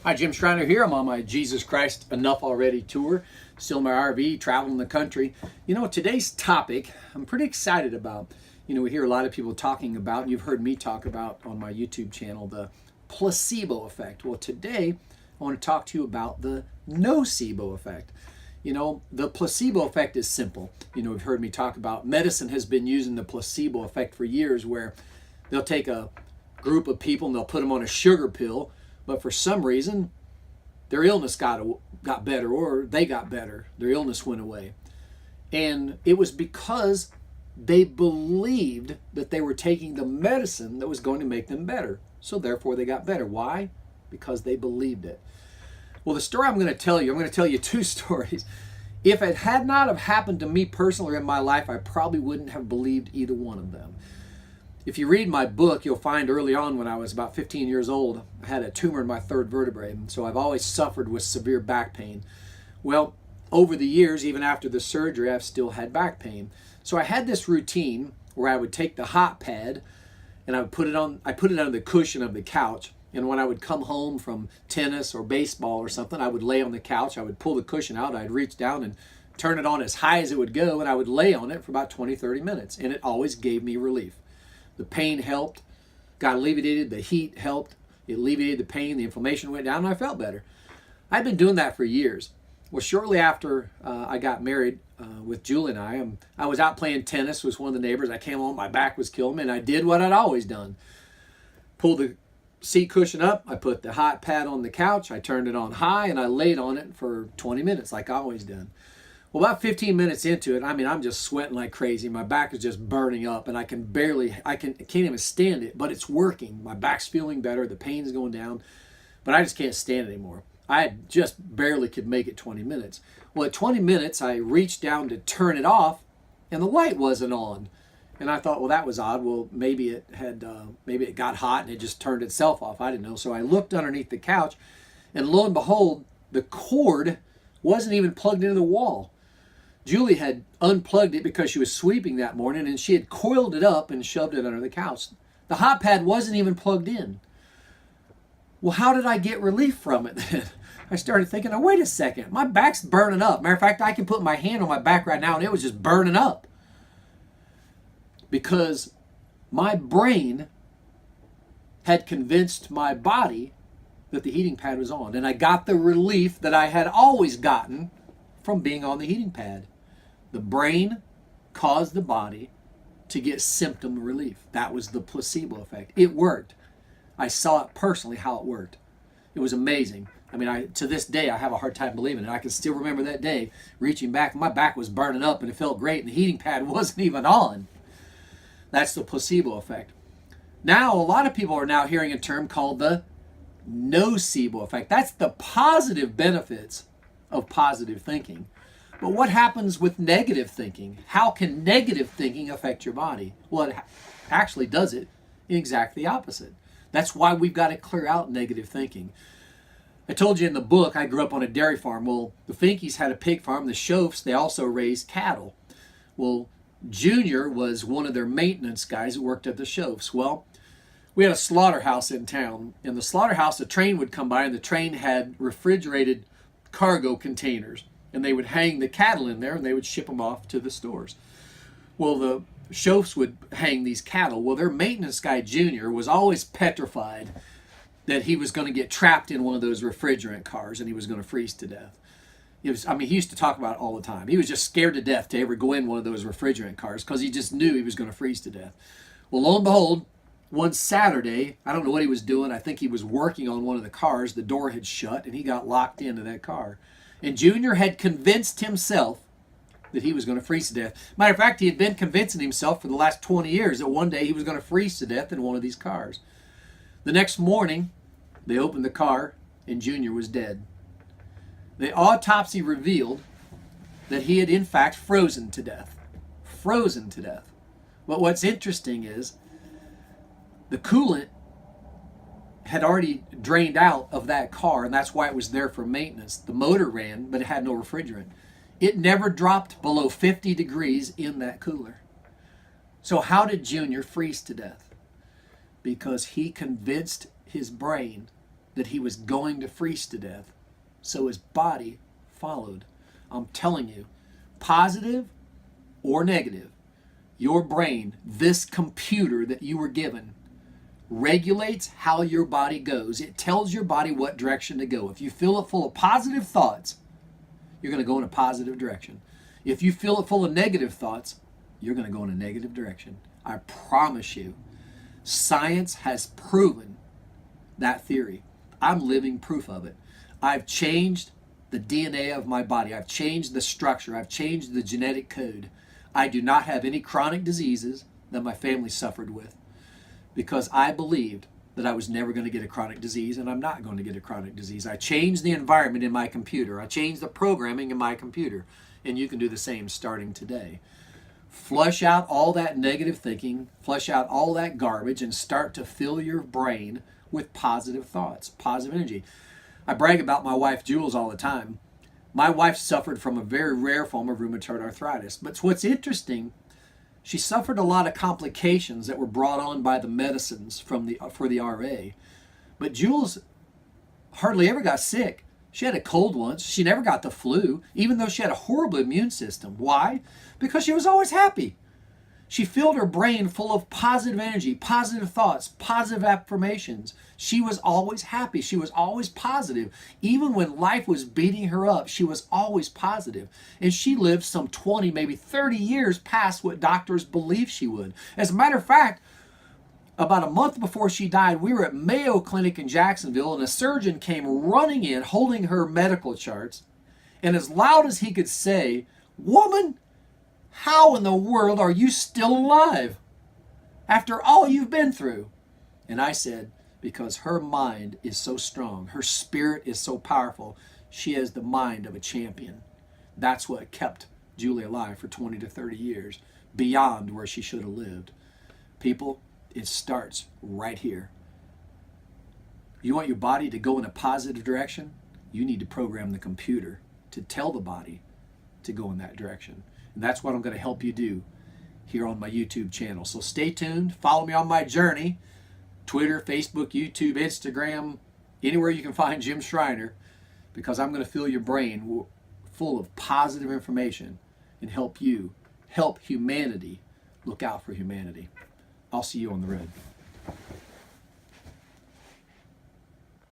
Hi, Jim Schreiner here. I'm on my Jesus Christ Enough Already tour. Still in my RV, traveling the country. Today's topic I'm pretty excited about. We hear a lot of people talking about, and you've heard me talk about on my YouTube channel, the placebo effect. Well, today I want to talk to you about the nocebo effect. The placebo effect is simple. We've heard me talk about medicine has been using the placebo effect for years, where they'll take a group of people and they'll put them on a sugar pill, but for some reason their illness got better, or they got better. Their illness went away. And it was because they believed that they were taking the medicine that was going to make them better. So therefore they got better. Why? Because they believed it. Well, the story I'm going to tell you two stories. If it had not have happened to me personally in my life, I probably wouldn't have believed either one of them. If you read my book, you'll find early on, when I was about 15 years old, I had a tumor in my third vertebrae, and so I've always suffered with severe back pain. Well, over the years, even after the surgery, I've still had back pain. So I had this routine where I would take the hot pad and I put it on the cushion of the couch. And when I would come home from tennis or baseball or something, I would lay on the couch. I would pull the cushion out. I'd reach down and turn it on as high as it would go, and I would lay on it for about 20, 30 minutes. And it always gave me relief. The pain helped, got alleviated, the heat helped, it alleviated the pain, the inflammation went down, and I felt better. I've been doing that for years. Well, shortly after I got married with Julie and I was out playing tennis with one of the neighbors. I came home, my back was killing me, and I did what I'd always done. Pulled the seat cushion up, I put the hot pad on the couch, I turned it on high, and I laid on it for 20 minutes like I always done. Well, about 15 minutes into it, I'm just sweating like crazy. My back is just burning up, and I can't even stand it, but it's working. My back's feeling better, the pain's going down, but I just can't stand it anymore. I just barely could make it 20 minutes. Well, at 20 minutes, I reached down to turn it off, and the light wasn't on. And I thought, well, that was odd. Well, maybe it got hot and it just turned itself off. I didn't know. So I looked underneath the couch, and lo and behold, the cord wasn't even plugged into the wall. Julie had unplugged it because she was sweeping that morning, and she had coiled it up and shoved it under the couch. The hot pad wasn't even plugged in. Well, how did I get relief from it then? I started thinking, oh, wait a second. My back's burning up. Matter of fact, I can put my hand on my back right now, and it was just burning up. Because my brain had convinced my body that the heating pad was on. And I got the relief that I had always gotten from being on the heating pad. The brain caused the body to get symptom relief. That was the placebo effect. It worked. I saw it personally how it worked. It was amazing. To this day, I have a hard time believing it. I can still remember that day reaching back. My back was burning up and it felt great, and the heating pad wasn't even on. That's the placebo effect. Now, a lot of people are now hearing a term called the no-cebo effect. That's the positive benefits of positive thinking. But what happens with negative thinking? How can negative thinking affect your body? Well, it actually does it in exactly the opposite. That's why we've got to clear out negative thinking. I told you in the book, I grew up on a dairy farm. Well, the Finkeys had a pig farm. The Schofs, they also raised cattle. Well, Junior was one of their maintenance guys who worked at the Schofs. Well, we had a slaughterhouse in town. In the slaughterhouse, a train would come by, and the train had refrigerated cargo containers. And they would hang the cattle in there, and they would ship them off to the stores. Well, the Schofs would hang these cattle. Well, their maintenance guy, Junior, was always petrified that he was going to get trapped in one of those refrigerant cars and he was going to freeze to death. He used to talk about it all the time. He was just scared to death to ever go in one of those refrigerant cars because he just knew he was going to freeze to death. Well, lo and behold, one Saturday, I don't know what he was doing. I think he was working on one of the cars. The door had shut, and he got locked into that car. And Junior had convinced himself that he was going to freeze to death. Matter of fact, he had been convincing himself for the last 20 years that one day he was going to freeze to death in one of these cars. The next morning, they opened the car, and Junior was dead. The autopsy revealed that he had in fact frozen to death. Frozen to death. But what's interesting is the coolant had already drained out of that car, and that's why it was there for maintenance. The motor ran, but it had no refrigerant. It never dropped below 50 degrees in that cooler. So how did Junior freeze to death? Because he convinced his brain that he was going to freeze to death. So his body followed. I'm telling you, positive or negative, your brain, this computer that you were given, regulates how your body goes. It tells your body what direction to go. If you fill it full of positive thoughts, you're going to go in a positive direction. If you fill it full of negative thoughts, you're going to go in a negative direction. I promise you, science has proven that theory. I'm living proof of it. I've changed the DNA of my body. I've changed the structure. I've changed the genetic code. I do not have any chronic diseases that my family suffered with because I believed that I was never going to get a chronic disease, and I'm not going to get a chronic disease. I changed the environment in my computer. I changed the programming in my computer, and you can do the same starting today. Flush out all that negative thinking, flush out all that garbage, and start to fill your brain with positive thoughts, positive energy. I brag about my wife, Jules, all the time. My wife suffered from a very rare form of rheumatoid arthritis. But what's interesting, she suffered a lot of complications that were brought on by the medicines for the RA. But Jules hardly ever got sick. She had a cold once. She never got the flu, even though she had a horrible immune system. Why? Because she was always happy. She filled her brain full of positive energy, positive thoughts, positive affirmations. She was always happy. She was always positive. Even when life was beating her up, she was always positive. And she lived some 20, maybe 30 years past what doctors believed she would. As a matter of fact, about a month before she died, we were at Mayo Clinic in Jacksonville, and a surgeon came running in holding her medical charts. And as loud as he could say, "Woman, how in the world are you still alive after all you've been through?" And I said, because her mind is so strong, her spirit is so powerful, she has the mind of a champion. That's what kept Julie alive for 20 to 30 years, beyond where she should have lived. People, it starts right here. You want your body to go in a positive direction? You need to program the computer to tell the body to go in that direction. And that's what I'm going to help you do here on my YouTube channel. So stay tuned. Follow me on my journey. Twitter, Facebook, YouTube, Instagram, anywhere you can find Jim Schreiner, because I'm going to fill your brain full of positive information and help you help humanity look out for humanity. I'll see you on the road.